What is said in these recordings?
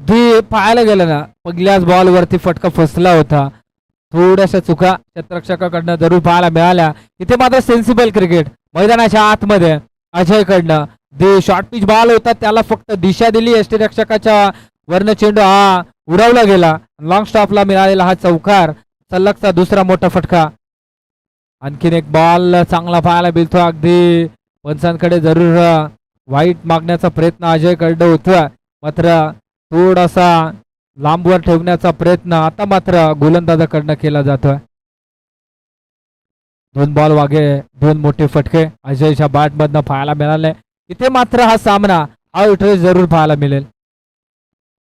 अगदी पाहायला गेलं ना पहिल्याच बॉलवरती फटका फसला होता. थोड्याशा चुका क्षेत्ररक्षकाकडनं जरूर पाहायला मिळाल्या. इथे मात्र सेन्सिबल क्रिकेट मैदानाच्या आतमध्ये अजयकडनं जे शॉर्ट पिच बॉल होता त्याला फक्त दिशा दिली. यष्टीरक्षकाच्या वर्ण चेंडू हा उडवला गेला. लॉंग स्टॉपला मिळालेला हा चौकार सलगचा दुसरा मोठा फटका. आणखीन एक बॉल चांगला पाहायला मिळतो. अगदी पंचांकडे जरूर वाईट मागण्याचा प्रयत्न अजयकडनं होता मात्र थोडासा लांबवर ठेवण्याचा प्रयत्न आता मात्र गोलंदाजाकडनं केला जातोय. दोन बॉल वागे दोन मोठे फटके अजयच्या बॅट मधनं पाहायला मिळाले. इथे मात्र हा सामना आउट जरूर पाहायला मिळेल.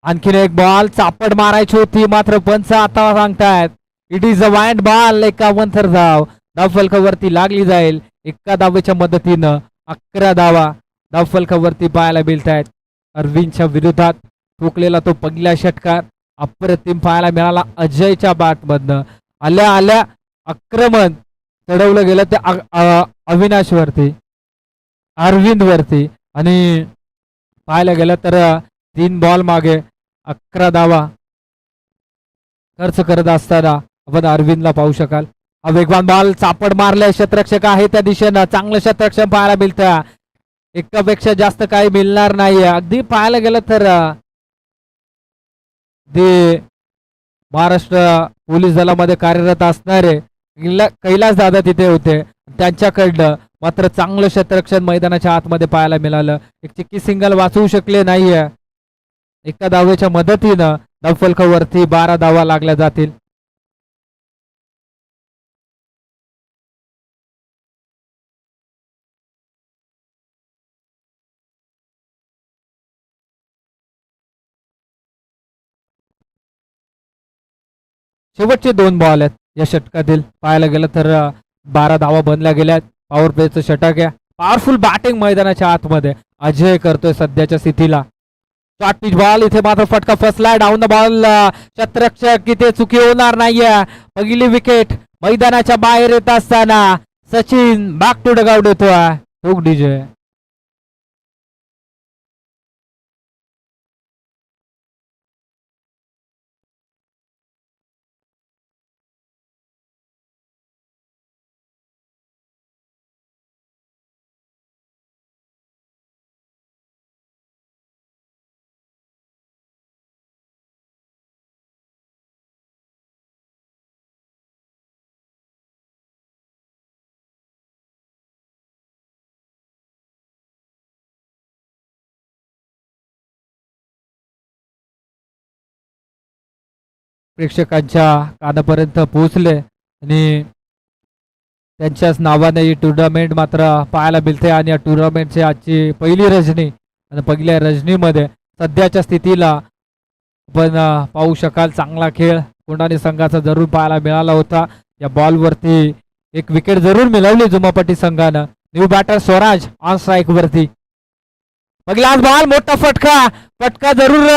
आणखीन एक बॉल चापड मारायची होती मात्र पंच आता सांगतायत it is a wide ball. 51 धाव धावफलकावरती लागली जाईल. एका धावेच्या मदतीनं 11 धावा धावफलकावरती पाहायला मिळत आहेत. अरविंदच्या विरोधात ठोकलेला तो पहिला षटकार अप्रतिम पाहायला मिळाला अजयच्या बॅट मधनं. आल्या आल्या आक्रमण चढवलं गेलं ते अविनाश वरती अरविंद वरती आणि पाहायला गेलं तर 3 बॉल मागे 11 धावा खर्च करत असताना आपण अरविंदला पाहू शकाल. हा वेगवान बॉल चापड मारले क्षेत्ररक्षक आहे त्या दिशेनं चांगलं क्षेत्ररक्षण पाहायला मिळतं. एकापेक्षा जास्त काही मिळणार नाहीये. अगदी पाहायला गेलं तर ते महाराष्ट्र पोलीस दलामध्ये कार्यरत असणारे कैलास दादा तिथे होते. त्यांच्याकडनं मात्र चांगलं क्षेत्ररक्षण मैदानाच्या आतमध्ये पाहायला मिळालं. एक चिक्की सिंगल वाचवू शकले नाहीये. एका धावेच्या मदतीनं धावफलकावरती 12 धावा लागल्या जातील. शेवटचे 2 बॉल आहेत या षटकातील पाहायला गेलं तर 12 धावा बनल्या गेल्या. पॉवर प्लेचं षटक आहे. पॉवरफुल बॅटिंग मैदानाच्या आतमध्ये अजय करतोय सध्याच्या स्थितीला. शॉर्ट पिच बॉल इथे मात्र फटका फसलाय. डाऊन द बॉल क्षेत्ररक्षक इथे चुकी होणार नाहीये. पहिली विकेट मैदानाच्या बाहेर येत असताना सचिन बॅक टू डगआउट येतोय. टोक डीजे प्रेक्षकांच्या कानापर्यंत पोहोचले आणि त्यांच्याच नावाने ही टुर्नामेंट मात्र पाहायला मिळते. आणि या टुर्नामेंटची आजची पहिली रजनी आणि पहिल्या रजनीमध्ये सध्याच्या स्थितीला आपण पाहू शकाल चांगला खेळ कोंडाणी संघाचा जरूर पाहायला मिळाला होता. या बॉलवरती एक विकेट जरूर मिळवली जुमापट्टी संघानं. New batter Swaraj on strike वरती. पहिलाच बॉल मोठा फटका जरूर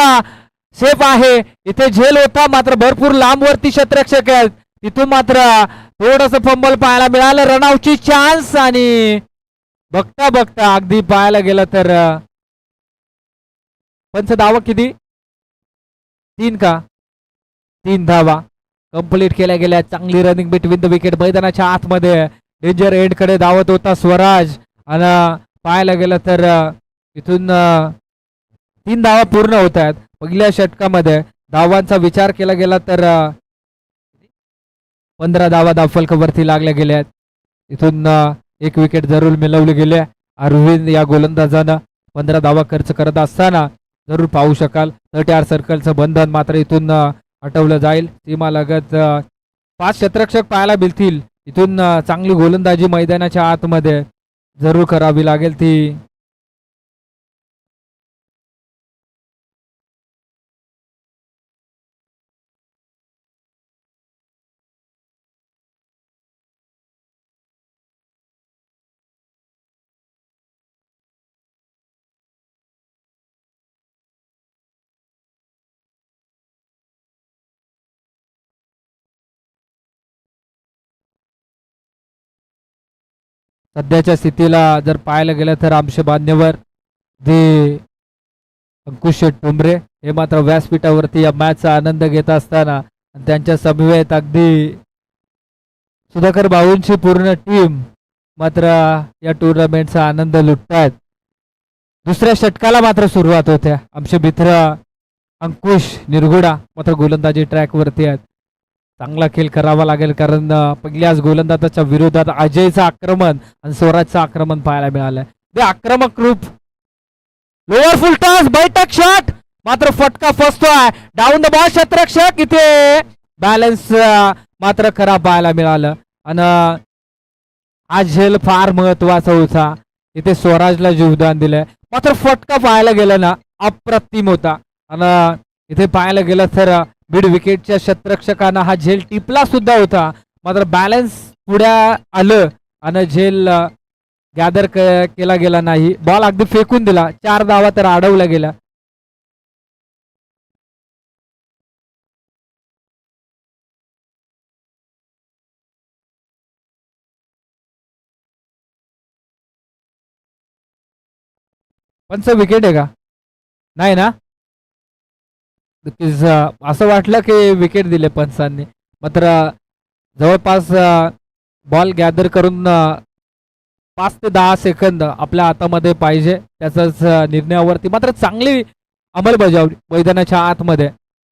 सेफ आहे. इथे झेल होता मात्र भरपूर लांबवरती क्षेत्ररक्षक आहेत. तिथून मात्र थोडस फंबल पाहायला मिळालं. रनआउटची चान्स आणि बघता बघता अगदी पाहायला गेलं तर पंच धावा किती 3 का 3 धावा कंप्लीट केल्या गेल्या. चांगली रनिंग बिटवीन द विकेट मैदानाच्या आतमध्ये डेंजर एंड कडे धावत होता स्वराज. आणि पाहायला गेलं तर इथून 3 धावा पूर्ण होत आहेत. पहिल्या षटकामध्ये धावांचा विचार केला गेला तर 15 धावा धावफलकावरती लागल्या गेल्या आहेत. इथून एक विकेट जरूर मिळवली गेली. अरविंद या गोलंदाजानं 15 धावा खर्च करत असताना जरूर पाहू शकाल 30 सर्कलचं बंधन मात्र इथून हटवलं जाईल. सीमालगत 5 क्षेत्ररक्षक पाहायला मिळतील. इथून चांगली गोलंदाजी मैदानाच्या आतमध्ये जरूर करावी लागेल. ती सध्याच्या स्थितीला जर पाहायला गेलं तर आमच्या मान्यवर जे अंकुश शेट टोंबरे हे मात्र व्यासपीठावरती या मॅचचा आनंद घेत असताना त्यांच्या समवेत अगदी सुधाकर भाऊंची पूर्ण टीम मात्र या टुर्नामेंटचा आनंद लुटतायत. दुसऱ्या षटकाला मात्र सुरुवात होत्या. आमचे मित्र अंकुश निरगुडा मात्र गोलंदाजी ट्रॅक वरती आहेत. चांगला खेळ करावा लागेल कारण पहिल्याच गोलंदाजाच्या विरोधात अजयचं आक्रमण आणि स्वराजचं आक्रमण पाहायला मिळालंय. ते आक्रमक रूप लोअर फुल टॉस बैठक शॉट मात्र फटका फसतोय. डाऊन द बॉल क्षेत्ररक्षक इथे बॅलन्स मात्र खराब पाहायला मिळालं आणि हा झेल फार महत्वाचा होता. इथे स्वराजला जीवदान दिलंय मात्र फटका पाहायला गेला ना अप्रतिम होता आणि इथे पाहायला गेलं तर मिड विकेटच्या क्षेत्ररक्षकांना हा झेल टिपला सुद्धा होता मात्र बॅलन्स पुढे आलं आणि झेल गॅदर केला गेला नाही. बॉल अगदी फेकून दिला. 4 धावा तर अडवल्या गेल्या. पंच विकेट आहे का? नाही ना. असं वाटलं की विकेट दिले पंचांनी मात्र जवळपास बॉल गॅदर करून 5 ते 10 सेकंद आपल्या हातामध्ये पाहिजे त्याचाच निर्णयावरती मात्र चांगली अंमलबजावणी मैदानाच्या आतमध्ये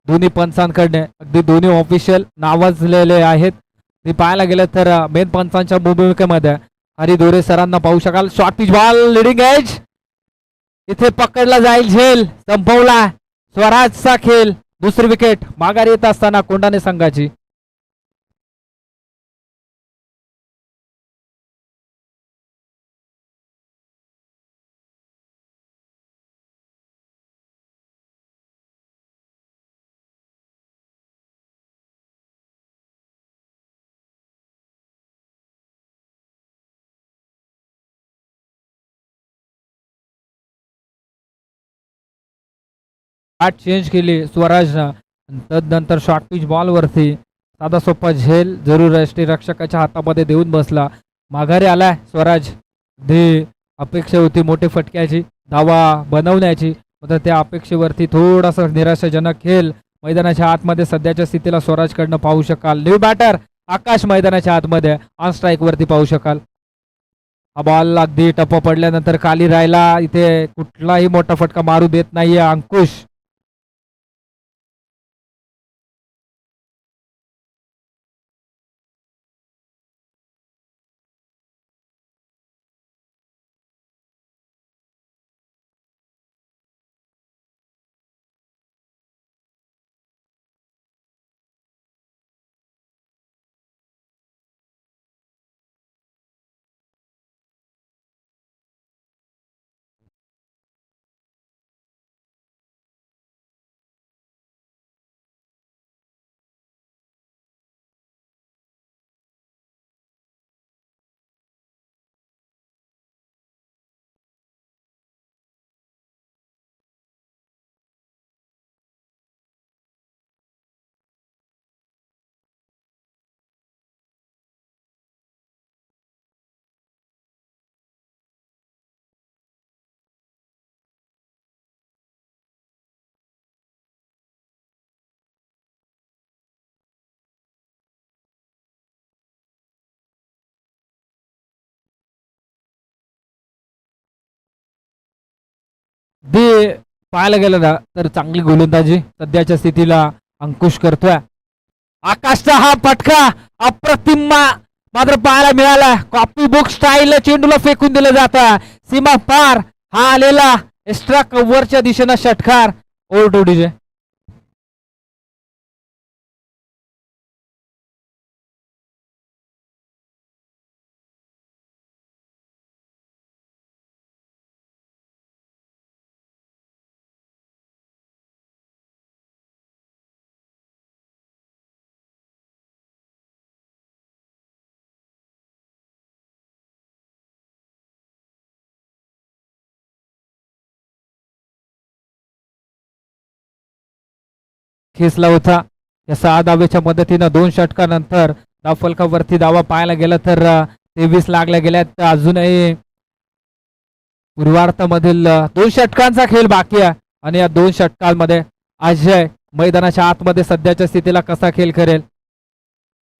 दोन्ही पंचांकडने अगदी दोन्ही ऑफिशियल नावाजलेले आहेत. ते पाहायला गेलं तर मेन पंचांच्या भूमिकेमध्ये हरी दोरे सरांना पाहू शकाल. Short pitch ball leading age इथे पकडला जाईल. झेल संपवला स्वराजचा खेळ. दुसरी विकेट माघारी येत असताना कोंडाणे संघाची. आठ चेंज केली स्वराजनं. तदनंतर शॉर्ट पिच बॉल वरती साधा सोपा झेल जरूर रक्षकाच्या हातामध्ये देऊन बसला. माघारी आलाय स्वराज. दे अपेक्षा होती मोठे फटक्याची धावा बनवण्याची मात्र त्या अपेक्षेवरती थोडासा निराशाजनक खेळ मैदानाच्या आतमध्ये सध्याच्या स्थितीला स्वराजकडनं पाहू शकाल. न्यू बॅटर आकाश मैदानाच्या आतमध्ये ऑन स्ट्राईक वरती पाहू शकाल. हा बॉल अगदी टप्पा पडल्यानंतर खाली राहिला. इथे कुठलाही मोठा फटका मारू देत नाहीये अंकुश. दे पाहायला गेलं ना तर चांगली गोलंदाजी सध्याच्या स्थितीला अंकुश करतोय. आकाशचा हा फटका अप्रतिम मात्र पाहायला मिळाला. कॉपी बुक स्टाईल चेंडूला फेकून दिलं जातं. सीमा पार हा आलेला एक्स्ट्रा कव्हरच्या दिशेनं षटकार. Over two DJ. खेचला होता. या 6 धावेच्या मदतीनं 2 षटकानंतर धावफलकावरती धावा पाहायला गेलं तर 23 लागल्या गेल्यात. अजूनही पूर्वार्धामधील 2 षटकांचा खेळ बाकी आहे आणि या 2 षटकांमध्ये अजय मैदानाच्या आतमध्ये सध्याच्या स्थितीला कसा खेळ करेल.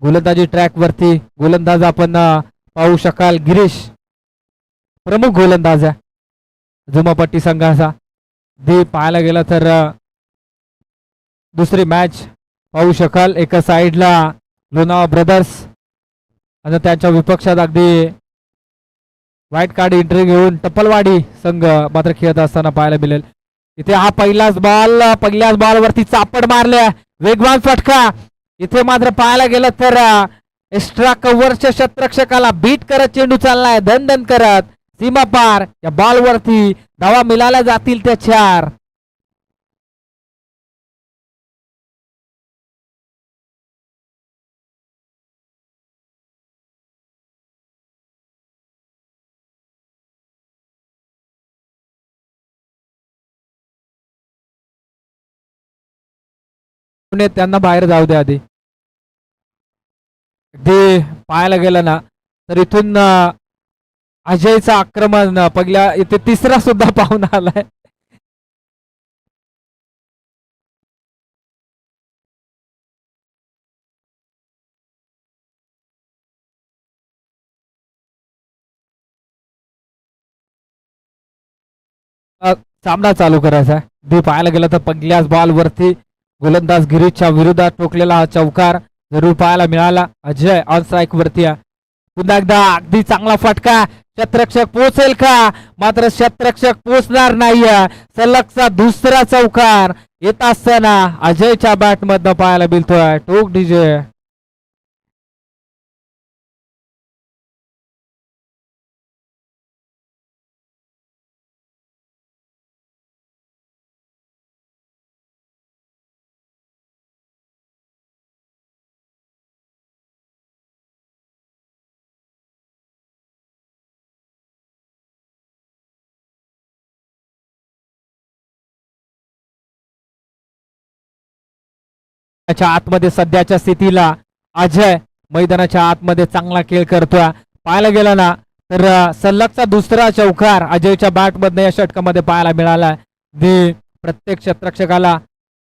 गोलंदाजी ट्रॅक वरती गोलंदाज आपण पाहू शकाल. गिरीश प्रमुख गोलंदाज आहे जुमापट्टी संघाचा. पाहायला गेला तर दुसरी मॅच पाहू शकाल. एका साईडला लोणावळा ब्रदर्स आणि त्यांच्या विपक्षात अगदी व्हाईट कार्ड एंट्री घेऊन टप्पलवाडी संघ मात्र खेळत असताना पाहायला मिळेल. इथे हा पहिल्याच बॉलवरती चापड मारल्या. वेगवान फटका. इथे मात्र पाहायला गेलं तर एक्स्ट्रा कव्हरच्या क्षेत्ररक्षकाला बीट करत चेंडू चाललाय धन करत सीमा पार. या बॉलवरती धावा मिळाल्या जातील त्या 4. त्यांना बाहेर जाऊ द्या आधी. ते पाहायला गेलं ना तर इथून अजयचं आक्रमण पहिल्या इथे तिसरा सुद्धा पाहून आलाय. सामना चालू करायचा आहे. पाहायला गेलं तर पहिल्याच बॉलवरती गोलंदाज गिरीशच्या विरोधात ठोकलेला हा चौकार जरूर पाहायला मिळाला. अजय ऑन स्ट्राईक वरती आहे. पुन्हा एकदा अगदी चांगला फटका. क्षेत्ररक्षक पोहोचेल का. मात्र क्षेत्ररक्षक पोहोचणार नाहीये. सलगचा दुसरा चौकार येत असताना अजयच्या बॅट मधनं पाहायला मिळतोय. टोक डीजे. आतमध्ये सध्याच्या स्थितीला अजय मैदानाच्या आतमध्ये चांगला खेळ करतोय. पाहायला गेला ना तर सलगचा दुसरा चौकार अजयच्या बॅट मधनं या षटकामध्ये पाहायला मिळाला. प्रत्येक क्षेत्ररक्षकाला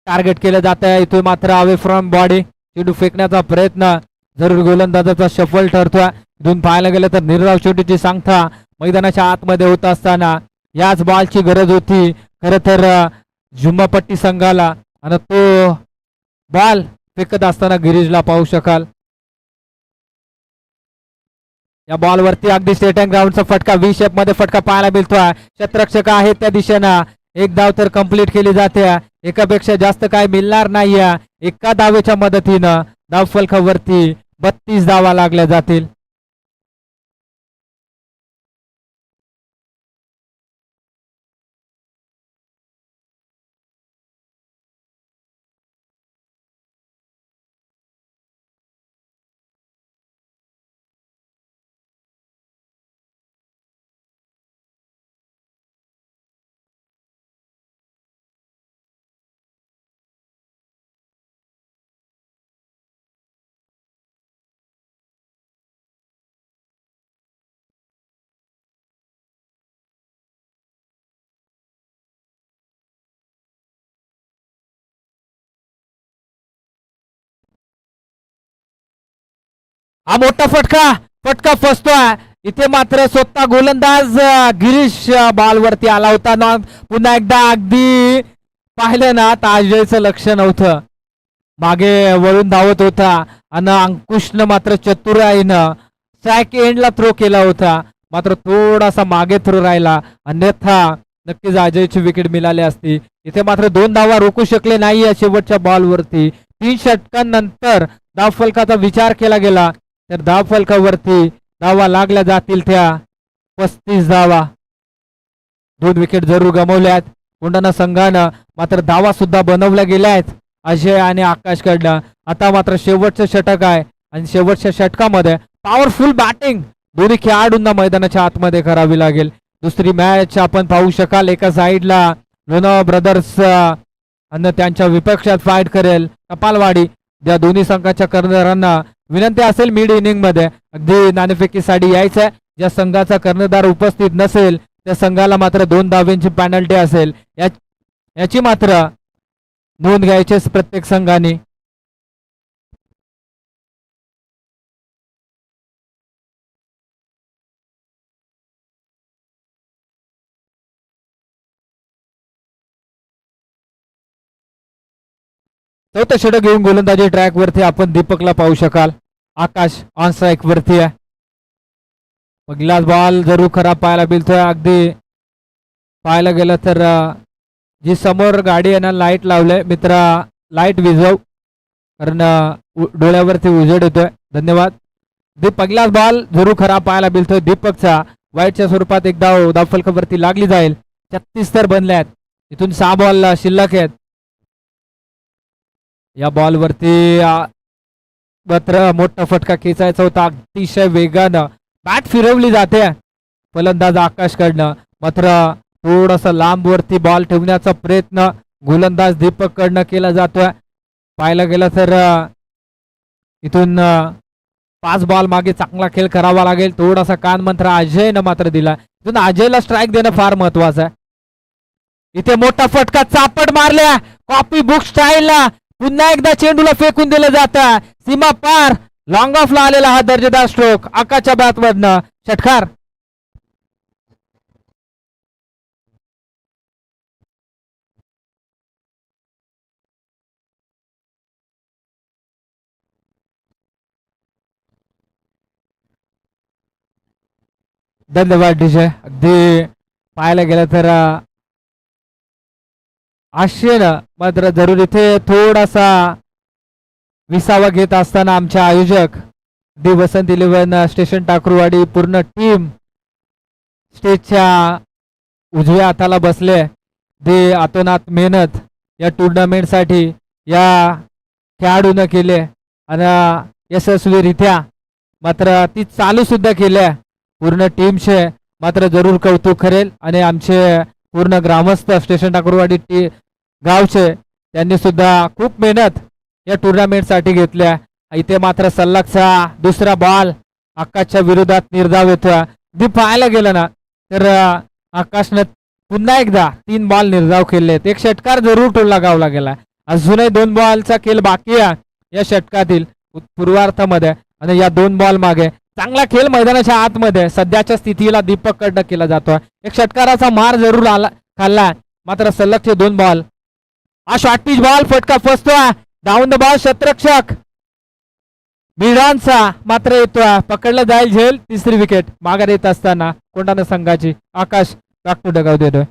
टार्गेट केलं जात आहे. इथे मात्र अवे फ्रॉम बॉडी चेंडू फेकण्याचा प्रयत्न जरूर गोलंदाजाचा सफल ठरतोय. इथून पाहायला गेलं तर निर्धाव चेंडूची सांगता मैदानाच्या आतमध्ये होत असताना याच बॉलची गरज होती खरं तर जुम्मापट्टी संघाला. आणि तो बॉल फेकत असताना गिरीशला पाहू शकाल. या बॉलवरती अगदी स्टेट अँड ग्राउंडचा फटका व्ही शेप मध्ये फटका पाहायला मिळतोय. क्षेत्ररक्षक आहे त्या दिशेनं एक धाव तर कंप्लीट केली जाते. एकापेक्षा जास्त काय मिळणार नाहीये. एका धावेच्या मदतीनं धाव फलकावरती 32 धावा लागल्या जातील. हा मोठा फटका फसतोय. इथे मात्र स्वतः गोलंदाज गिरीश बॉलवरती आला होता ना. पुन्हा एकदा अगदी पाहिलं ना तर अजयचं लक्ष नव्हतं. मागे वळून धावत होता आणि अंकुशनं मात्र चतुराईनं स्ट्राईक एंडला थ्रो केला होता. मात्र थोडासा मागे थ्रो राहिला. अन्यथा नक्कीच अजयची विकेट मिळाली असती. इथे मात्र 2 धावा रोखू शकले नाही शेवटच्या बॉलवरती. 3 षटकांनंतर धाव फलकाचा विचार केला गेला तर धाव फलकावरती धावा लागल्या जातील त्या 35 धावा. 2 विकेट जरूर गमावल्यात कोंढाणा संघानं. मात्र धावा सुद्धा बनवल्या गेल्या आहेत अजय आणि आकाशकडनं. आता मात्र शेवटचं षटक आहे आणि शेवटच्या षटकामध्ये पॉवरफुल बॅटिंग दोन्ही खेळाडूंना मैदानाच्या आतमध्ये करावी लागेल. दुसरी मॅच आपण पाहू शकाल. एका साईडला लोणावळा ब्रदर्स आणि त्यांच्या विपक्षात फाईट करेल टपालवाडी. या दोन्ही संघाच्या कर्णधारांना विनंती असेल मिड इनिंग मध्ये अगदी नाणेफेकीसाठी यायचंय. ज्या संघाचा कर्णधार उपस्थित नसेल त्या संघाला मात्र 2 धावांची पेनल्टी असेल. या याची मात्र नोंद घ्यायची प्रत्येक संघाने. चौथं षटक घेऊन गोलंदाजी ट्रॅक वरती आपण दीपकला पाहू शकाल. आकाश ऑन स्ट्राईक वरती आहे. पहिलाच बॉल जरूर खराब पाहायला मिळतोय. अगदी पाहायला गेलं तर जी समोर गाडी आहे ना लाईट लावलंय मित्रा, लाईट विझव कारण डोळ्यावरती उजेड येतोय. धन्यवाद. पहिलाच बॉल जरूर खराब पाहायला मिळतोय दीपकचा. वाईटच्या स्वरूपात एक धाव फलकावरती लागली जाईल. 36 तर बनल्यात. इथून 6 बॉल शिल्लक आहेत. या बॉल वरती मात्र मोठा फटका खेचायचा होता. अतिशय वेगानं बॅट फिरवली जाते फलंदाज आकाशकडनं. मात्र थोडासा लांब वरती बॉल ठेवण्याचा प्रयत्न गोलंदाज दीपक कडनं केला जातोय. पाहायला गेलं तर इथून 5 बॉल मागे चांगला खेळ करावा लागेल. थोडासा कान मंत्र अजयनं मात्र दिला. इथून अजयला स्ट्राईक देणं फार महत्वाचं आहे. इथे मोठा फटका चापट मारल्या कॉपी बुक स्टाईलला. पुन्हा एकदा चेंडूला फेकून दिलं जातं. सीमा पार लॉंग ऑफला आलेला हा दर्जेदार स्ट्रोक आकाशच्या बॅटमधनं. षटकार. धन्यवाद डीजे. अगदी पाहायला गेलं तर आशेनं मात्र जरूर इथे थोडासा विसावा घेत असताना आमचे आयोजक दी वसंत 11 स्टेशन टाकरूवाडी पूर्ण टीम स्टेजच्या उजव्या हाताला बसले. दे आतोनात मेहनत या टुर्नामेंट साठी या खेळाडून केले आणि यशस्वीरित्या मात्र ती चालू सुद्धा केल्या पूर्ण टीमचे. मात्र जरूर कौतुक करेल आणि आमचे पूर्ण ग्रामस्थ स्टेशन टाकरूवाडी गावचे त्यांनी सुद्धा खूप मेहनत या टुर्नामेंट साठी घेतल्या. इथे मात्र सल्लगचा दुसरा बॉल आकाशच्या विरोधात निर्धाव येतोय. पाहायला गेलं ना तर आकाशनं पुन्हा एकदा 3 बॉल निर्धाव केले. एक षटकार जरूर टोलला गावला गेला. अजूनही 2 बॉलचा खेळ बाकी आहे या षटकातील पूर्वार्धामध्ये आणि या 2 बॉल मागे चांगला खेळ मैदानाच्या आतमध्ये सध्याच्या स्थितीला दीपक कडनं केला जातोय. एक षटकाराचा मार जरूर खाल्ला मात्र सलगचे 2 बॉल. हा शॉर्ट पिच बॉल फटका फसतोय. डाऊन द बॉल शतरक्षक भिडांचा मात्र येतोय. पकडलं जाईल झेल. तिसरी विकेट माघार येत असताना कोंढाणा संघाची. आकाश बॅक टू डगआउट देतोय.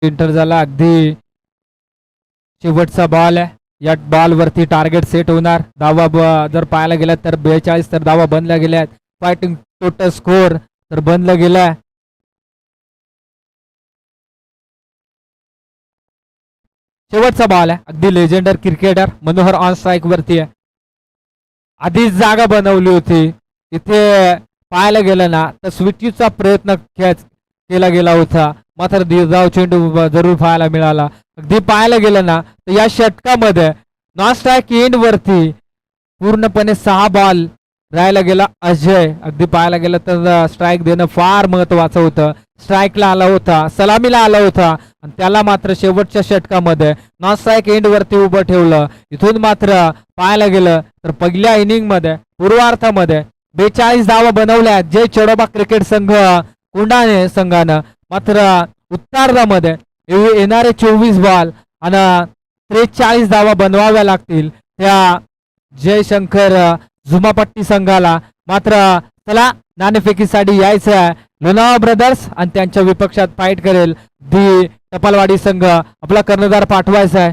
इंटर झाला. अगदी शेवटचा बॉल आहे. या बॉल वरती टार्गेट सेट होणार. धावा जर पाहायला गेला तर 42 तर धावा बनल्या गेल्या. फायटिंग टोटल स्कोर तर बनला गेलाय. शेवटचा बॉल आहे. अगदी Legender cricketer Manohar on strike वरती आहे. आधीच जागा बनवली होती. इथे पाहायला गेलं ना तर स्विचीचा प्रयत्न केला गेला होता मात्र दीर्घाव चेंडू जरूर पाहायला मिळाला. अगदी पाहायला गेलं ना तर या षटकामध्ये नॉन स्ट्राईक एंड वरती पूर्णपणे 6 बॉल राहायला गेला अजय. अगदी पाहायला गेलं तर स्ट्राईक देणं फार महत्वाचं होतं. स्ट्राईकला आला होता, सलामीला आला होता आणि त्याला मात्र शेवटच्या षटकामध्ये नॉन स्ट्राईक एंड वरती उभं ठेवलं. इथून मात्र पाहायला गेलं तर पहिल्या इनिंग मध्ये पूर्वार्धामध्ये 42 धावा बनवल्या जय चढोबा क्रिकेट संघ कोंढाणे संघानं. मात्र उत्तरार्धामध्ये येणारे 24 बॉल आणि 43 धावा बनवाव्या लागतील त्या जयशंकर झुमापट्टी संघाला. मात्र चला नाणेफेकीसाठी यायचं आहे. लोणावळा ब्रदर्स आणि त्यांच्या विपक्षात फाईट करेल दी टपालवाडी संघ. आपला कर्णधार पाठवायचा आहे.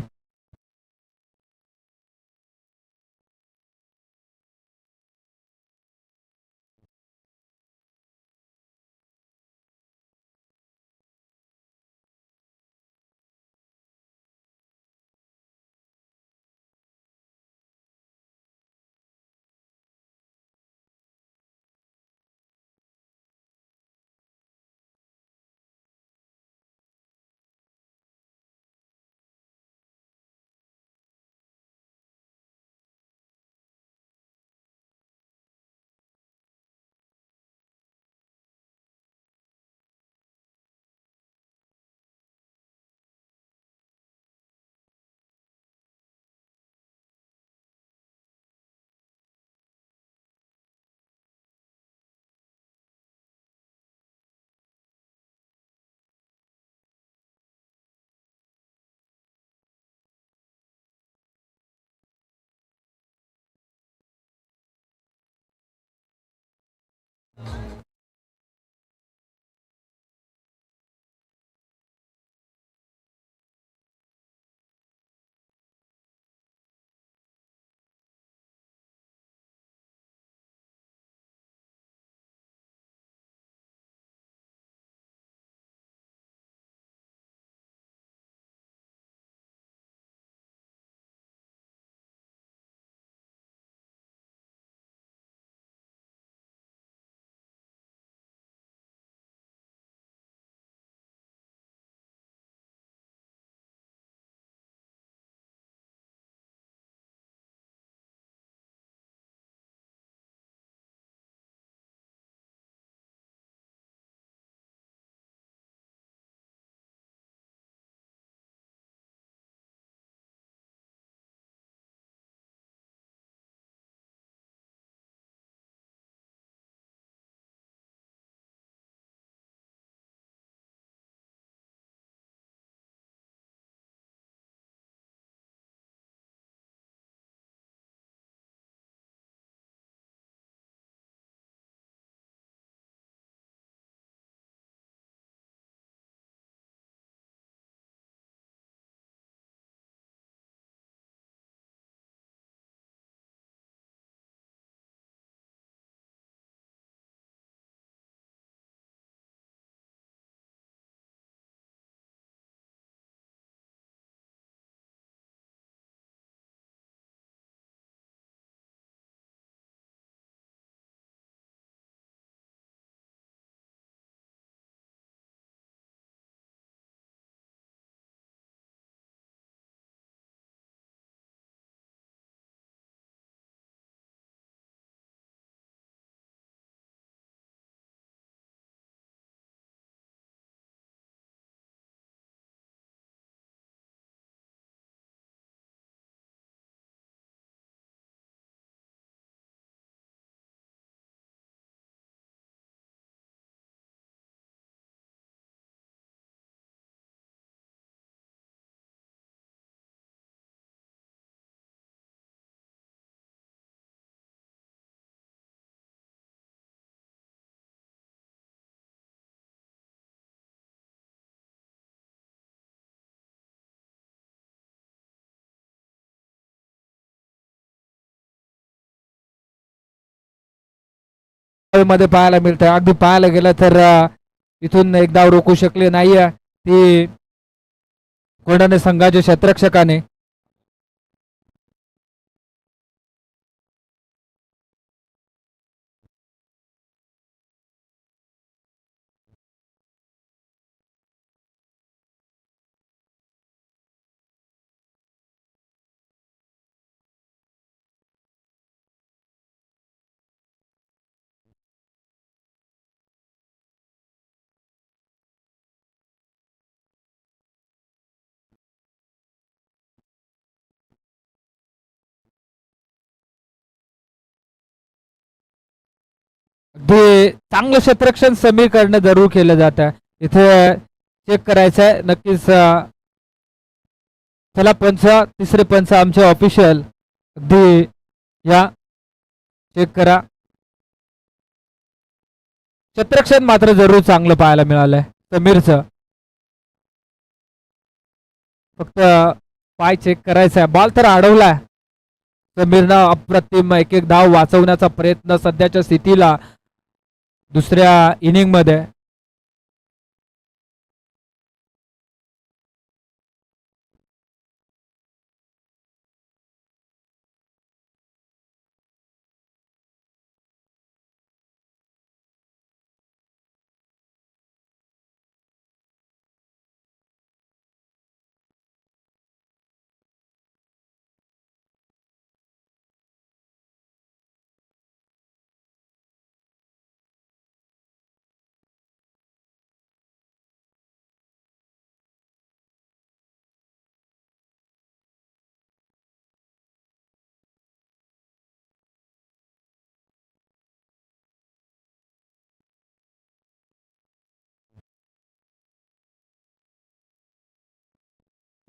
मध्ये पाहायला मिळतं. अगदी पाहायला गेलं तर इथून एक धाव रोखू शकले नाहीये ती कोंडाणे संघाच्या क्षेत्ररक्षकाने. अगदी चांगलं क्षेत्ररक्षण समीर कडनं जरूर केलं जातं. इथे चेक करायचं आहे नक्कीच. चला पंच, तिसरे पंच आमचे ऑफिशियल अगदी या चेक करा. क्षेत्ररक्षण मात्र जरूर चांगलं पाहायला मिळालंय समीरचं. फक्त पाय चेक करायचा आहे. बॉल तर अडवलाय समीरनं. अप्रतिम एक एक धाव वाचवण्याचा प्रयत्न सध्याच्या स्थितीला दुसऱ्या इनिंग मध्ये.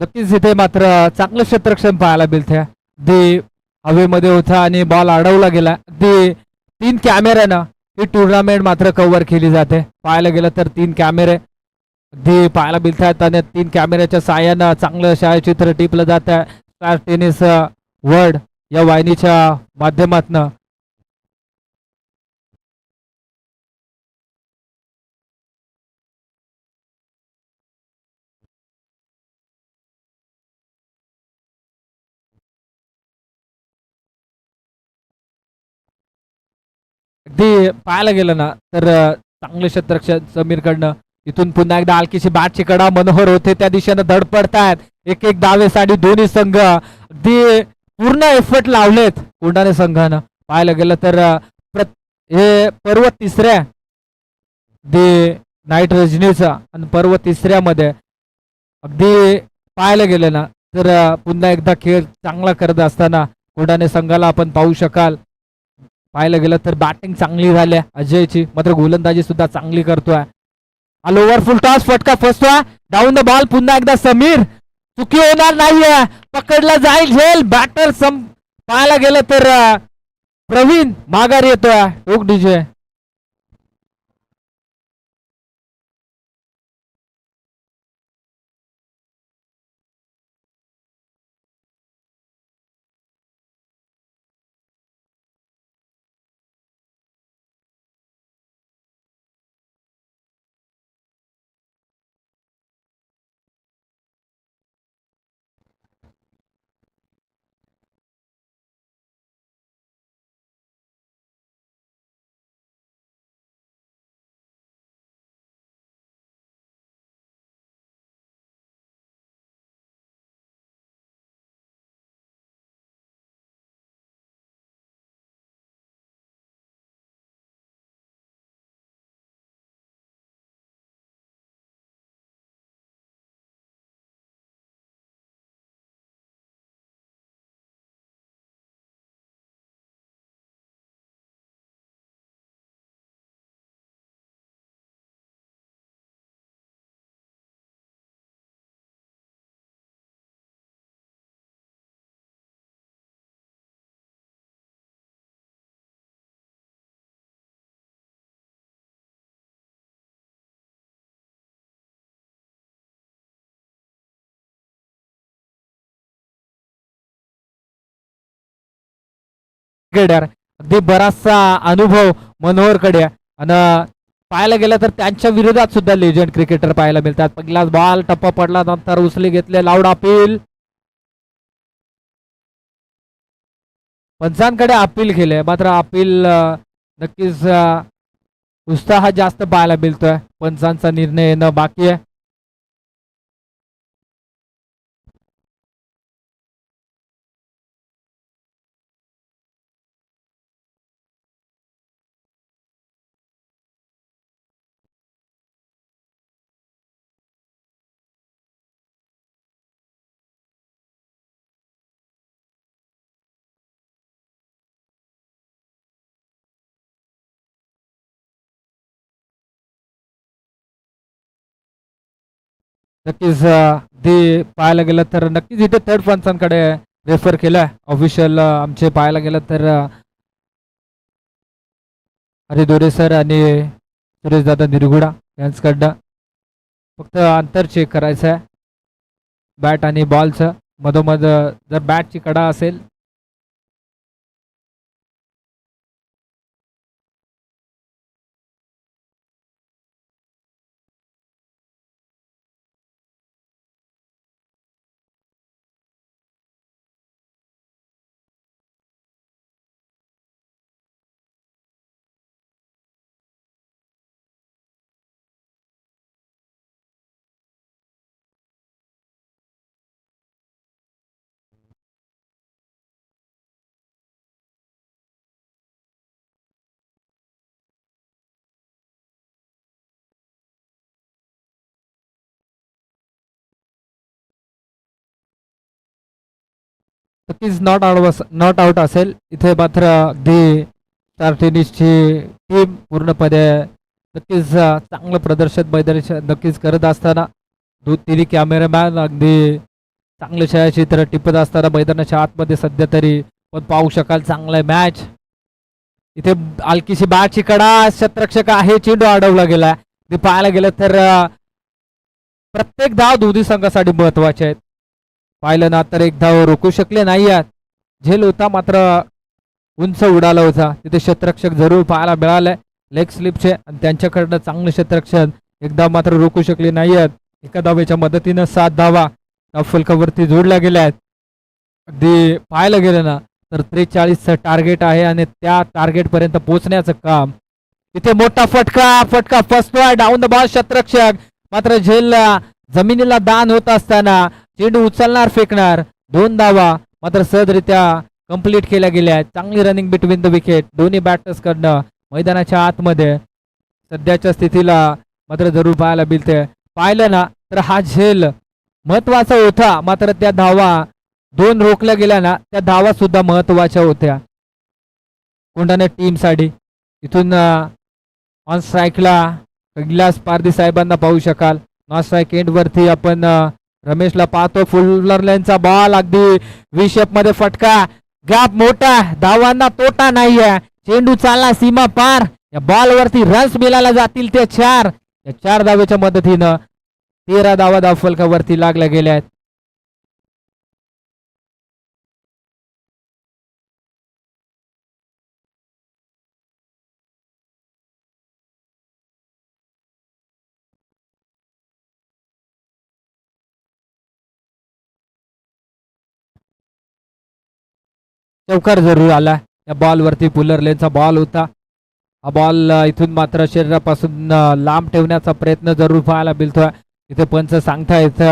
नक्कीच इथे मात्र चांगलं क्षेत्ररक्षण पाहायला मिळते. अगदी हवेमध्ये होता आणि बॉल अडवला गेला. अगदी 3 कॅमेऱ्यानं ही टुर्नामेंट मात्र कव्हर केली जाते. पाहायला गेलं तर 3 कॅमेरे अगदी पाहायला मिळतात आणि 3 कॅमेऱ्याच्या साहाय्यानं चांगलं छायाचित्र टिपलं जात आहे स्टार टेनिस वर्ल्ड या वाहिनीच्या माध्यमातून. अगदी पाहायला गेलं ना तर चांगले क्षेत्ररक्षण समीरकडनं. इथून पुन्हा एकदा हलकीशी बॅटची कडा मनोहर होते त्या दिशेनं धडपडतायत एक एक डावेसाठी दोन्ही संघ अगदी पूर्ण एफर्ट लावलेत कोंडाणे संघानं. पाहायला गेलं तर हे पर्व तिसऱ्या दे नाईट रजनीचा आणि पर्व तिसऱ्यामध्ये अगदी पाहायला गेलं ना तर पुन्हा एकदा खेळ चांगला करत असताना कोंडाणे संघाला आपण पाहू शकाल. पाहायला गेलं तर बॅटिंग चांगली झाली अजयची, मात्र गोलंदाजी सुद्धा चांगली करतोय. ऑल ओव्हर फुल टॉस फटका फसतोय. डाऊन द बॉल पुन्हा एकदा समीर. चुकी होणार नाहीये, पकडला जाईल झेल बॅटर. पाहायला गेलं तर प्रवीण माघारी येतोय. टोक डीजे अगदी बराचसा अनुभव मनोहरकडे. आणि पाहायला गेलं तर त्यांच्या विरोधात सुद्धा लेजंड क्रिकेटर पाहायला मिळतात. पहिलाच बॉल टप्पा पडला, नंतर उचली घेतले, लाऊड अपील. पंचांकडे अपील केले, मात्र अपील नक्कीच उत्साह जास्त पाहायला मिळतोय. पंचांचा निर्णय येणं बाकी आहे. नक्कीच ते पाहायला गेलं तर नक्कीच इथे थर्ड पंचांकडे रेफर केलंय ऑफिशियल. आमचे पाहायला गेलं तर हरिदोरे सर आणि सुरेश दादा निरगुडा यांच्याकडनं फक्त अंतर चेक करायचं आहे बॅट आणि बॉलचं. मधोमध जर बॅटची कडा असेल नक्कीच नॉट आउट असेल इथे. मात्र अगदी स्टार टेनिसची टीम पूर्णपणे नक्कीच चांगलं प्रदर्शन मैदानी नक्कीच करत असताना तिन्ही कॅमेरामॅन अगदी चांगले छायाचित्र टिपत असताना मैदानाच्या आतमध्ये सध्या तरी पण पाहू शकाल चांगलं मॅच. इथे हलकीशी बॅटची कडा, शतरक्षक आहे, चेंडू अडवला गेला. ते पाहायला गेलं तर प्रत्येक धाव दोन्ही संघासाठी महत्वाचे आहेत. पाहिलं ना तर एक धाव रोखू शकले नाही आहेत. झेल होता मात्र उंच उडाला होता. तिथे क्षेत्ररक्षक जरूर पाहायला मिळाले लेग स्लिपचे आणि त्यांच्याकडनं चांगले क्षेत्ररक्षण एकदा मात्र रोखू शकले नाही आहेत. एका धावेच्या मदतीनं 7 धावा फलकावरती जोडल्या गेल्या आहेत. अगदी पाहायला गेलं ना तर 43चं टार्गेट आहे आणि त्या टार्गेट पर्यंत पोहोचण्याचं काम. इथे मोठा फटका फसतोय डाऊन द बॉल. क्षेत्ररक्षक मात्र झेल जमिनीला दान होत असताना चेंडू उचलणार फेकणार. 2 धावा मात्र सहजरित्या कंप्लीट केल्या गेल्या आहेत. चांगली रनिंग बिटवीन द विकेट दोन्ही बॅटर्स कडनं मैदानाच्या आतमध्ये सध्याच्या स्थितीला मात्र जरूर पाहायला मिळते. पाहिलं ना तर हा झेल महत्वाचा होता मात्र त्या धावा 2 रोखल्या गेल्या ना त्या धावा सुद्धा महत्वाच्या होत्या कोंढाणा टीम साठी. इथून ऑन स्ट्राईकला कैलास पारधी साहेबांना पाहू शकाल. नॉन स्ट्राईक एंड वरती आपण रमेशला पाहतो. फुलर लाईनचा बॉल अगदी वी शेप मध्ये फटका. गॅप मोठा, धावांना तोटा नाहीये. चेंडू चालला सीमा पार. या बॉल वरती रन्स मिळायला जातील ते 4. या 4 धावेच्या मदतीनं 13 धावा धावफलकावरती लागल्या गेल्या आहेत. चौकार जरूर आला. या बॉल वरती पुलर लेनचा बॉल होता. हा बॉल इथून मात्र शरीरापासून लांब ठेवण्याचा प्रयत्न जरूर पाहायला मिळतोय. इथे पंच सांगतायत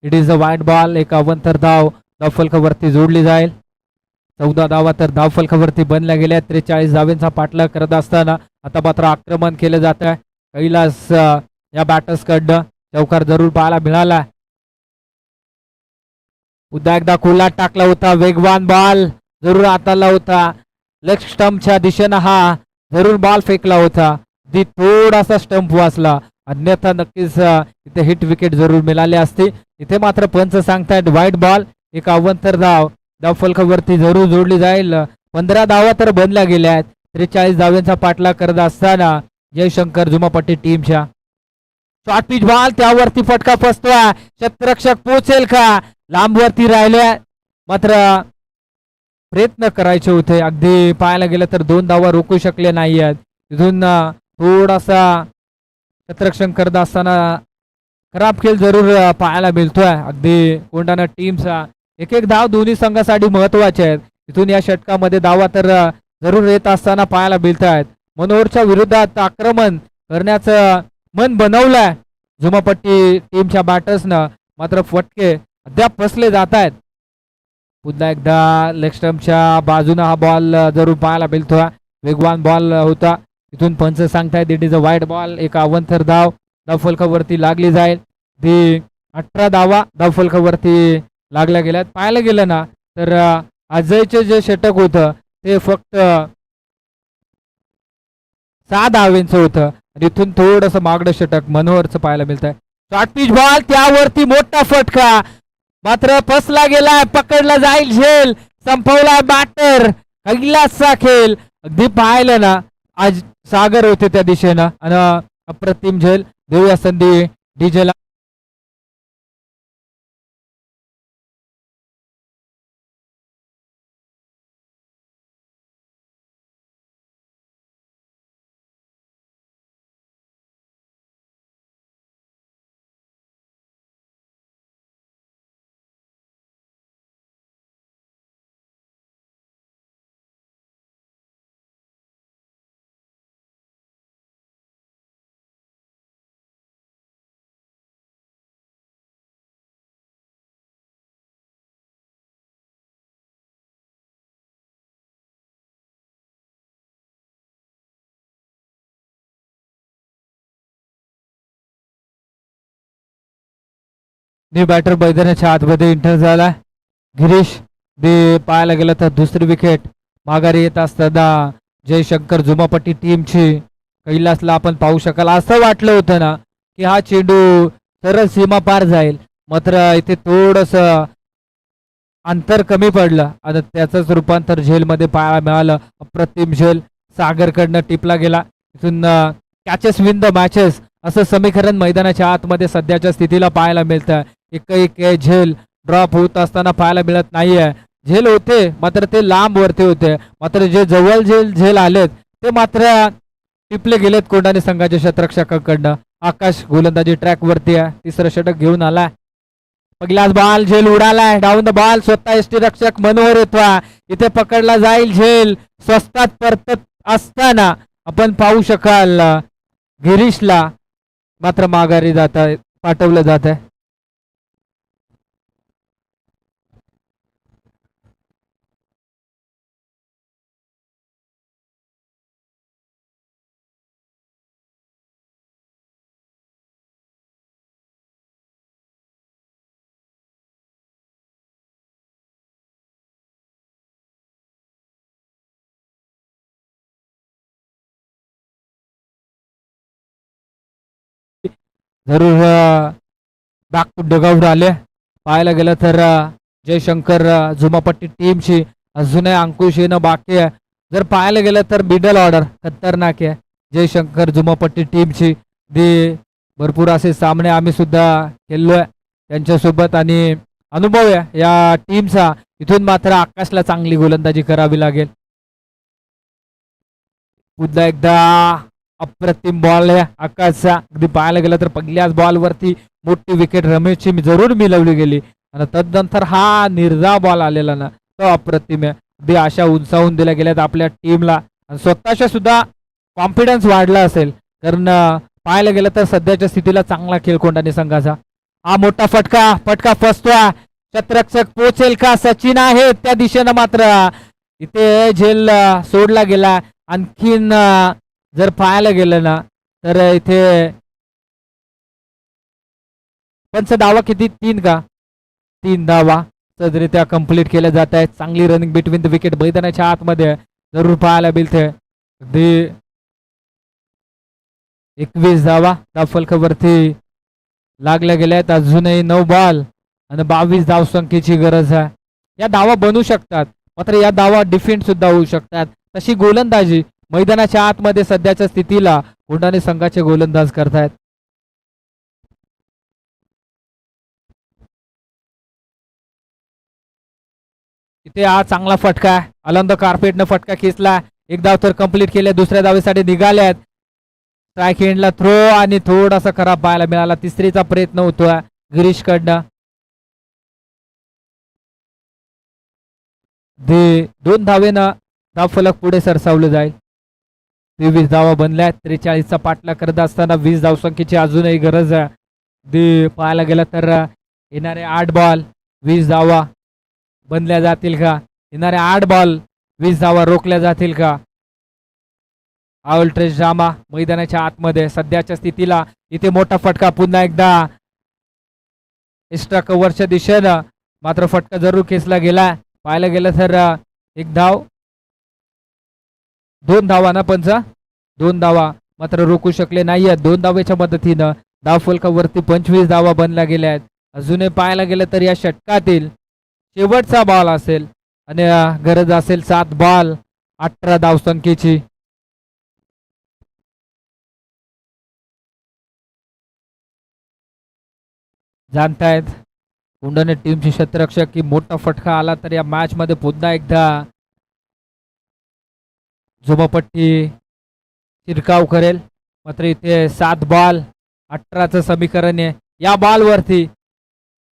इट इज अ वाईट बॉल. एक अवंतर धाव धावफलकावरती जोडली जाईल. 14 धावा तर धावफलकावरती बनल्या गेल्या. 43 धावेंचा पाठलाग करत असताना आता मात्र आक्रमण केलं जात आहे कैलास या बॅटर्स कडनं. चौकार जरूर पाहायला मिळाला. पुन्हा एकदा खोलात टाकला होता. वेगवान बॉल जरूर हाताला होता. लेग स्टंपच्या दिशेनं हा जरूर बॉल फेकला होता. ती थोडासा स्टंप वाचला अन्यथा नक्कीच इथे हिट विकेट जरूर मिळाली असते. इथे मात्र पंच सांगतायत वाईट बॉल. एक अवंतर धाव धावफलकावरती जरूर जोडली जाईल. 15 धावा तर बनल्या गेल्या आहेत. 43 धाव्यांचा पाठलाग करत असताना जयशंकर जुमापट्टी टीमच्या. शॉर्ट पिच बॉल त्यावरती फटका फसतोय. क्षेत्ररक्षक पोहोचेल का? लांबवरती राहिले मात्र प्रयत्न करायचे होते. अगदी पाहायला गेलं तर 2 धावा रोखू शकले नाही आहेत. तिथून थोडासा क्षेत्ररक्षण करत असताना खराब खेळ जरूर पाहायला मिळतोय. अगदी कोंडाणा टीमचा एक एक धाव दोन्ही संघासाठी महत्वाचे आहेत. तिथून या षटकामध्ये धावा तर जरूर येत असताना पाहायला मिळत आहेत. मनोहरच्या विरोधात आक्रमण करण्याचं मन बनवलंय जुमापट्टी टीमच्या बॅटर्सनं, मात्र फटके अद्याप फसले जात आहेत. पुन्हा एकदा लेग स्टंपच्या बाजूने हा बॉल जरूर पाहायला मिळतोय. वेगवान बॉल होता. तिथून पंच सांगतायत it is a wide ball. एक अवंतर धाव धावफलकावरती लागली जाईल. ती 18 धावा धावफलकावरती लागल्या गेल्यात. पाहायला गेलं ना तर अजयचे जे षटक होतं ते फक्त 6 धावेंचं होतं आणि इथून थोडस मागडं षटक मनोहरचं पाहायला मिळत आहे. शॉर्ट पिच बॉल, त्यावरती मोठा फटका, मात्र फसला गेलाय. पकडला जाईल झेल, संपवला बॅटर. कैलासचा खेळ अगदी पाहिलं ना आज सागर होते त्या दिशेनं आणि अप्रतिम झेल. देऊया संधी डीजेला. न्यू बॅटर मैदानाच्या आतमध्ये एंटर झाला. गिरीश दे पाहायला गेलं तर दुसरी विकेट माघारी येत असताना जयशंकर जुमापट्टी टीमची कैलासला आपण पाहू शकाल. असं वाटलं होतं ना की हा चेंडू सरळ सीमा पार जाईल, मात्र इथे थोडस अंतर कमी पडलं आणि त्याचंच रूपांतर झेलमध्ये पाहायला मिळालं. अप्रतिम झेल सागरकडनं टिपला गेला. तिथून कॅचेस विन द मॅचेस असं समीकरण मैदानाच्या आतमध्ये सध्याच्या स्थितीला पाहायला मिळतं. एक झेल ड्रॉप होत असताना पाहायला मिळत नाहीये. झेल होते मात्र ते लांब वरती होते, मात्र जे जवळ झेल आलेत ते मात्र टिपले गेलेत कोंडाणे संघाच्या क्षेत्ररक्षकाकडनं. आकाश गोलंदाजी ट्रॅक वरती आहे, तिसरं षटक घेऊन आलाय. पहिलाच बॉल, झेल उडालाय डाऊन द बॉल. स्वतः एसटी रक्षक मनोहर येतोय. इथे पकडला जाईल झेल. स्वस्तात परतत असताना आपण पाहू शकाल गिरीशला मात्र माघारी जात आहे, पाठवलं जात आहे. जरूर बॅक टू डगआउट आले. पाहायला गेलं तर जयशंकर जुमापट्टी टीमची अजूनही अंकुश येणं बाकी आहे. जर पाहायला गेलं तर मिडल ऑर्डर खतरनाक आहे जयशंकर जुमापट्टी टीमची. दे भरपूर असे सामने आम्ही सुद्धा खेळलोय त्यांच्यासोबत आणि अनुभव आहे या टीमचा. इथून मात्र आकाशला चांगली गोलंदाजी करावी लागेल. पुन्हा एकदा अप्रतिम बॉल आहे आकाशचा. अगदी पाहायला गेलं तर पहिल्याच बॉलवरती मोठी विकेट रमेशची जरूर मिळवली गेली आणि तदनंतर हा निर्धाव बॉल आलेला ना तो अप्रतिम आहे. अगदी आशा उंचावून दिल्या गेल्यात आपल्या टीमला आणि स्वतःच्या सुद्धा कॉन्फिडन्स वाढला असेल, कारण पाहायला गेलं तर सध्याच्या स्थितीला चांगला खेळ कोंडाणे संघाचा. हा मोठा फटका फसतोय. क्षेत्ररक्षक पोचेल का? सचिन आहे त्या दिशेनं, मात्र इथे झेल सोडला गेला. आणखीन जर पाहायला गेलं ना तर इथे पंच धावा किती? 3 का? 3 धावा सहजरित्या कंप्लीट केल्या जात आहेत. चांगली रनिंग बिटवीन द विकेट मैदानाच्या आतमध्ये जरूर पाहायला मिळते. अगदी 21 धावा धावफलकावरती लागल्या गेल्या आहेत. अजूनही 9 बॉल आणि 22 धावसंख्येची गरज आहे. या धावा बनू शकतात, मात्र या धावा डिफेंड सुद्धा होऊ शकतात. तशी गोलंदाजी मैदानाच्या आतमध्ये सध्याच्या स्थितीला कोंडाणे संघाचे गोलंदाज करतायत. इथे हा चांगला फटका आहे. अलंद कार्पेटनं फटका खेचला. एक धाव तर कंप्लीट केले, दुसऱ्या धावेसाठी निघाल्यात. स्ट्राईक एंडला थ्रो आणि थोडासा खराब पाहायला मिळाला. तिसरीचा प्रयत्न होतोय गिरीश कडनं. दोन धावेनं धाव फलक पुढे सरसावलं जाईल. 23 धावा बनल्यात. 43चा पाठलाग करत असताना 20 धावसंख्येची अजूनही गरज आहे. पाहायला गेलं तर येणारे 8 बॉल 20 धावा बनल्या जातील का? येणारे 8 बॉल 20 धावा रोखल्या जातील का? अल्ट्रेस ड्रामा मैदानाच्या आतमध्ये सध्याच्या स्थितीला इथे मोठा फटका पुन्हा एकदा एक्स्ट्रा कव्हरच्या दिशेनं, मात्र फटका जरूर खेचला गेला. पाहायला गेलं तर एक धाव, 2 धावा ना पंचा, 2 धावा मात्र रोखू शकले नाहीयेत. 2 धावेच्या मदतीनं धाव फलकावरती 25 धावा बनल्या गेल्या आहेत. अजूनही पाहायला गेलं तर या षटकातील शेवटचा बॉल असेल आणि गरज असेल 7 बॉल 18 धावसंख्येची. जाणतायत कुंडने टीमचे क्षेत्ररक्षक की मोठा फटका आला तर या मॅच मध्ये पुन्हा एकदा झुमपट्टी शिरकाव करेल. मात्र इथे 7 बॉल 18चं समीकरण आहे. या बॉलवरती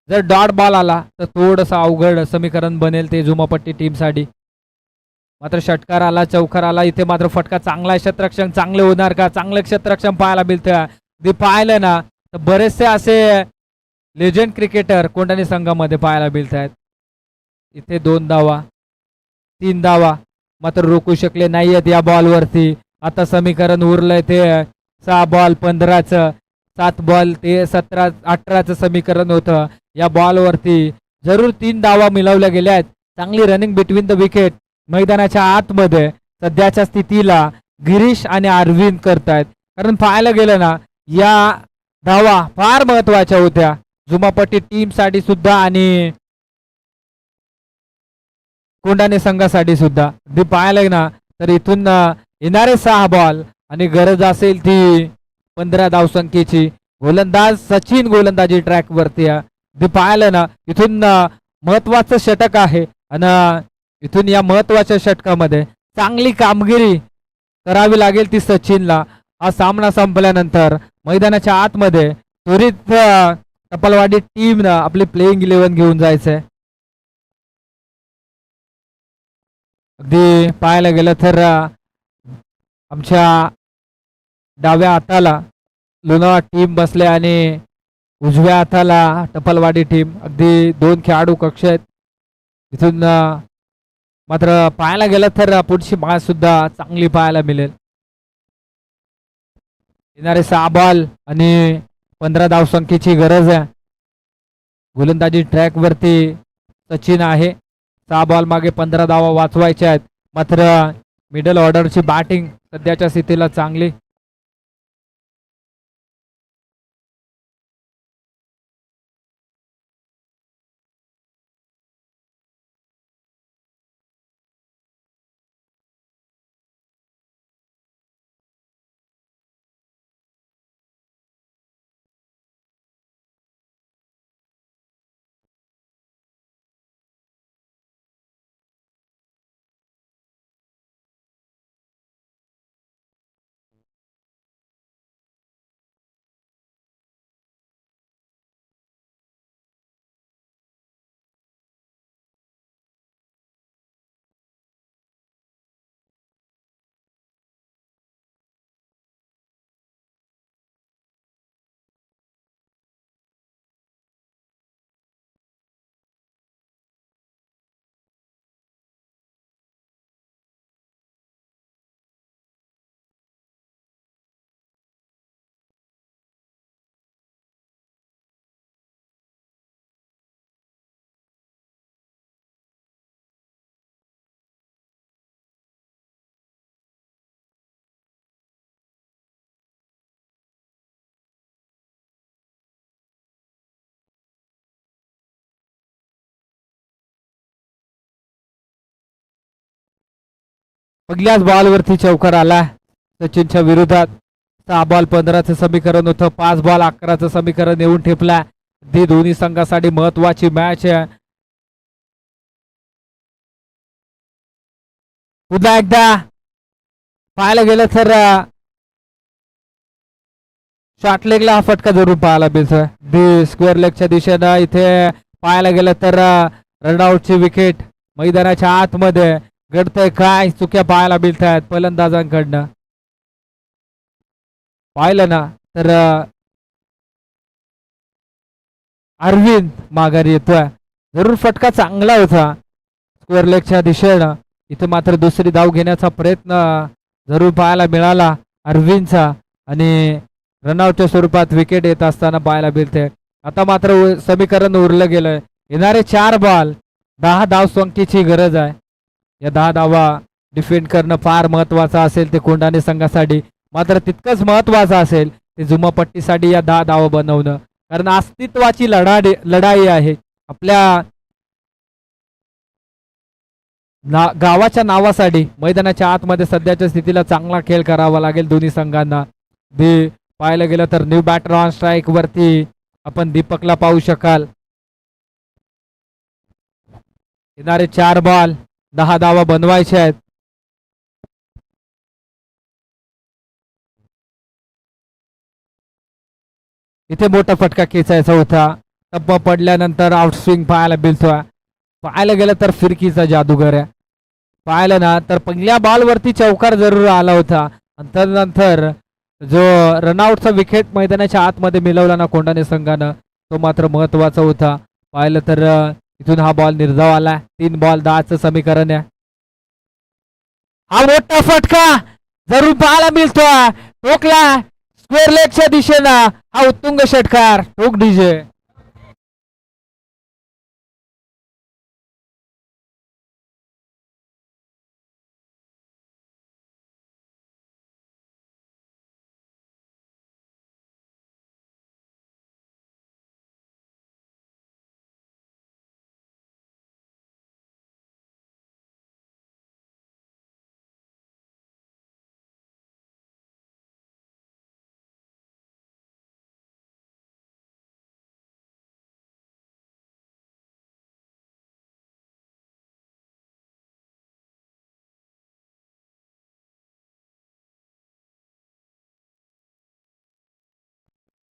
जर डॉट बॉल आला तर थोडंसं अवघड समीकरण बनेल ते झुमपट्टी टीमसाठी. मात्र षटकार आला, चौकार आला, इथे मात्र फटका चांगला आहे. क्षेत्ररक्षण चांगले होणार का? चांगलं क्षेत्ररक्षण पाहायला मिळतं. पाहिलं ना तर बरेचसे असे लेजंड क्रिकेटर कोंढाणी संघामध्ये पाहायला मिळत आहेत. इथे 2 धावा 3 धावा मात्र रोखू शकले नाहीयेत या बॉलवरती. आता समीकरण उरलंय ते 6 बॉल 15चं, 7 बॉल ते 17 18चं समीकरण होतं. या बॉलवरती जरूर 3 धावा मिळवल्या गेल्या आहेत. चांगली रनिंग बिटवीन द विकेट मैदानाच्या आतमध्ये सध्याच्या स्थितीला गिरीश आणि अरविंद करतायत. कारण पाहायला गेलं ना या धावा फार महत्वाच्या होत्या झुमापट्टी टीम साठी सुद्धा आणि कोंढाणे संघासाठी सुद्धा. पाहायला ना तर इथून येणारे 6 बॉल आणि गरज असेल ती 15 धावसंख्येची. गोलंदाज सचिन गोलंदाजी ट्रॅक वरती पाहायला ना इथून महत्वाचं षटक आहे आणि इथून या महत्वाच्या षटकामध्ये चांगली कामगिरी करावी लागेल ती सचिनला. हा सामना संपल्यानंतर मैदानाच्या आतमध्ये त्वरित टपलवाडी टीम आपली प्लेइंग 11 घेऊन जायचंय. अगदी पाहायला गेलं तर आमच्या डाव्या हाताला लोणावळा टीम बसले आणि उजव्या हाताला टपलवाडी टीम. अगदी 2 खेळाडू कक्ष आहेत. इथून मात्र पाहायला गेलं तर पुढची मॅच सुद्धा चांगली पाहायला मिळेल. येणारे 6 बॉल आणि 15 धावसंख्येची गरज आहे. गोलंदाजी ट्रॅक वरती सचिन आहे. 6 बॉल मागे 15 धावा वाचवायच्या आहेत. मात्र मिडल ऑर्डरची बॅटिंग सध्याच्या स्थितीला चांगली. पहिल्याच बॉलवरती चौकार आला सचिनच्या विरोधात. 6 बॉल 15चं समीकरण होतं. 5 बॉल 11चं समीकरण येऊन ठेपला. ती दोन्ही संघासाठी महत्वाची मॅच आहे. पुन्हा एकदा पाहायला गेलं तर शॉर्ट लेगला हा फटका जरूर पाहायला मिळतोय दी स्क्वेअर लेगच्या दिशेनं इथे पाहायला गेलं तर रनआउटची विकेट मैदानाच्या आतमध्ये घडतंय काय चुक्या पाहायला मिळत आहेत फलंदाजांकडनं पाहिलं ना तर अरविंद माघारी येतोय जरूर फटका चांगला होता स्क्वेअर लेगच्या दिशेनं इथे मात्र दुसरी धाव घेण्याचा प्रयत्न जरूर पाहायला मिळाला अरविंदचा आणि रनआउटच्या स्वरूपात विकेट येत असताना पाहायला मिळते आता मात्र समीकरण उरलं गेलंय येणारे 4 बॉल 10 धाव संख्येची गरज आहे या 10 धावा डिफेंड करणं फार महत्वाचं असेल ते कोंढाणे संघासाठी मात्र तितकंच महत्वाचं असेल ते जुमापट्टीसाठी या 10 धावा बनवणं कारण अस्तित्वाची लढाई आहे आपल्या गावाच्या नावासाठी मैदानाच्या आतमध्ये सध्याच्या स्थितीला चांगला खेळ करावा लागेल दोन्ही संघांना पाहायला गेलं तर न्यू बॅटर ऑन स्ट्राईक वरती आपण दीपकला पाहू शकाल येणारे 4 बॉल 10 धावा बनवायचे आहेत इथे मोठा फटका खेचायचा होता टप्पा पडल्यानंतर आउटस्विंग पाहायला मिळतोय पाहायला गेलं तर फिरकीचा जादूगर आहे पाहिलं ना तर पहिल्या बॉलवरती चौकार जरूर आला होता आणि त्यानंतर जो रनआउटचा विकेट मैदानाच्या आतमध्ये मिळवला ना कोंढाणे संघानं तो मात्र महत्वाचा होता पाहिलं तर इथून हा बॉल निर्धाव आला 3 बॉल 10चं समीकरण आहे हा मोठा फटका जरूर पाहायला मिळतोय टोकला स्क्वेअर लेगच्या दिशेनं हा उत्तुंग षटकार टोक डीजे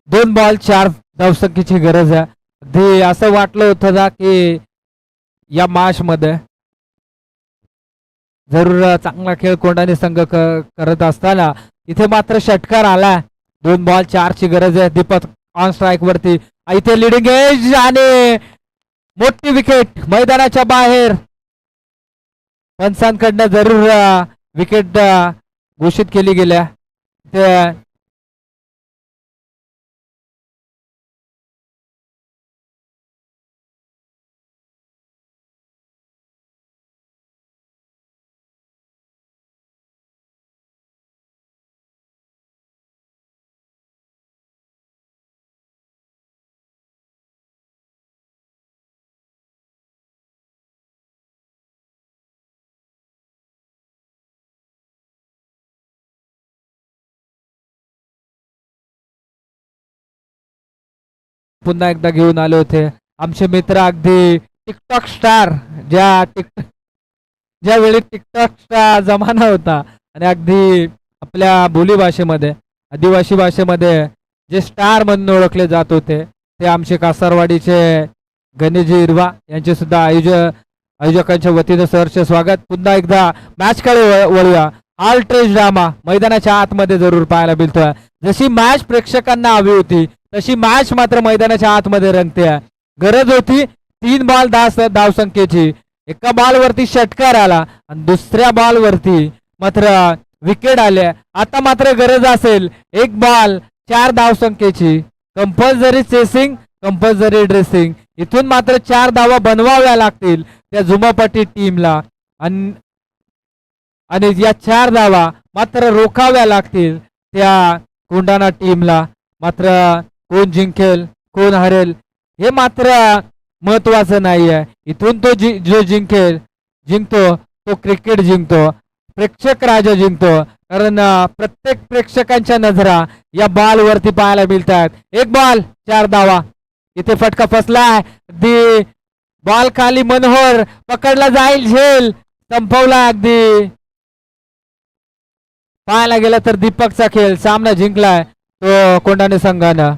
दोन बॉल 4 धावसंख्येची गरज आहे अगदी असं वाटलं होतं ना की या मॅच मध्ये जरूर चांगला खेळ कोंढाणे संघ करत असताना इथे मात्र षटकार आला 2 बॉल 4 ची गरज आहे दीपक ऑन स्ट्राईक वरती इथे लिडिंग एज आणि मोठी विकेट मैदानाच्या बाहेर पंचांकडनं जरूर विकेट घोषित केली गेल्या पुन्हा एकदा घेऊन आले होते आमचे मित्र अगदी टिकटॉक स्टार ज्या वेळी टिकटॉकचा जमाना होता आणि अगदी आपल्या बोली भाषेमध्ये आदिवासी भाषेमध्ये जे स्टार म्हणून ओळखले जात होते ते आमचे कासारवाडीचे गणेशजी इरवा यांचे सुद्धा आयोजकांच्या वतीनं सहर्ष स्वागत पुन्हा एकदा मॅच कडे वळूया ऑल ट्रेस ड्रामा मैदानाच्या आतमध्ये जरूर पाहायला मिळतोय जशी मॅच प्रेक्षकांना हवी होती तशी मॅच मात्र मैदानाच्या आतमध्ये रंगते गरज होती 3 बॉल 10 धावसंख्येची एका बॉलवरती षटकार आला आणि दुसऱ्या बॉलवरती मात्र विकेट आले आता मात्र गरज असेल 1 बॉल 4 धावसंख्येची कंपल्सरी चेसिंग कंपल्सरी ड्रेसिंग इथून मात्र 4 धावा बनवाव्या लागतील त्या जुमापट्टी टीमला आणि या 4 धावा मात्र रोखाव्या लागतील त्या कोंढाणा टीमला मात्र कोण जिंकेल कोण हरेल हे मात्र महत्वाचं नाही आहे इथून तो जो जिंकतो तो क्रिकेट जिंकतो प्रेक्षक राजा जिंकतो कारण प्रत्येक प्रेक्षकांच्या नजरा या बॉल वरती पाहायला मिळतात 1 बॉल 4 धावा इथे फटका फसलाय अगदी बॉल खाली मनोहर पकडला जाईल झेल संपवला अगदी पाहायला गेलं तर दीपकचा खेळ सामना जिंकलाय तो कोंढाणे संघानं.